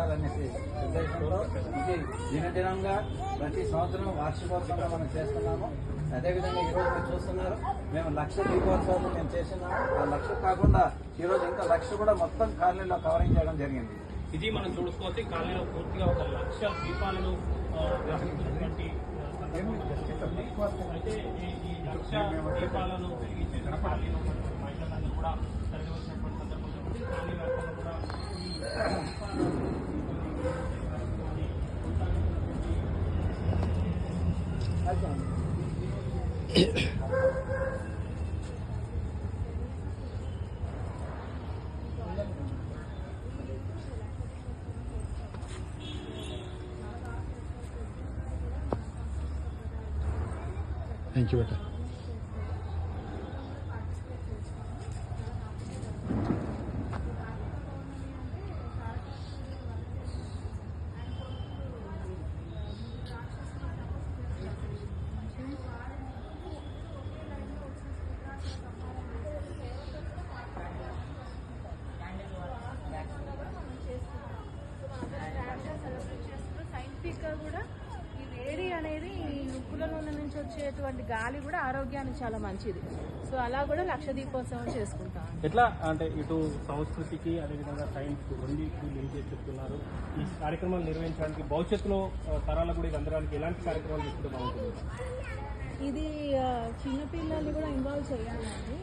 ఉండాలనేసి ఉద్దేశంతో ఇది దినదినంగా ప్రతి సంవత్సరం వార్షికోత్సవంగా మనం చేస్తున్నాము. అదేవిధంగా ఈరోజు మీరు చూస్తున్నారు, మేము 1,00,000 దీపోత్సవాలు మేము చేస్తున్నాము. ఆ 1,00,000 కాకుండా ఈరోజు ఇంకా 1,00,000 కూడా మొత్తం కాలనీలో కవరింగ్ చేయడం జరిగింది. ఇది మనం చూసుకోవచ్చు, కాలనీలో పూర్తిగా 1,00,000 దీపాలను గ్రహించినటువంటి అయితే ఈ 1,00,000 దీపాలను వెలిగించే కాలనీలో మహిళలందరూ కూడా తరలి వచ్చినటువంటి సందర్భంలో కాలనీ వ్యాప్తంగా కూడా Thank you, Beta. కూడా ఈ వేడి అనేది ఈ నువ్వుల నూనె నుంచి వచ్చేటువంటి గాలి కూడా ఆరోగ్యానికి చాలా మంచిది. సో అలా కూడా 1,00,000 దీపోత్సవం చేసుకుంటాం. ఎట్లా అంటే ఇటు సంస్కృతికి అదేవిధంగా సైన్స్ రెండింటికి లింక్ చేసి చెప్తున్నారు. ఈ కార్యక్రమాలు నిర్వహించడానికి భవిష్యత్తులో తరాలకు కూడా ఇది అందడానికి ఎలాంటి కార్యక్రమాలు తీసుకుంటే బాగుంటుంది? ఇది చిన్నపిల్లల్ని కూడా ఇన్వాల్వ్ చేయాలండి.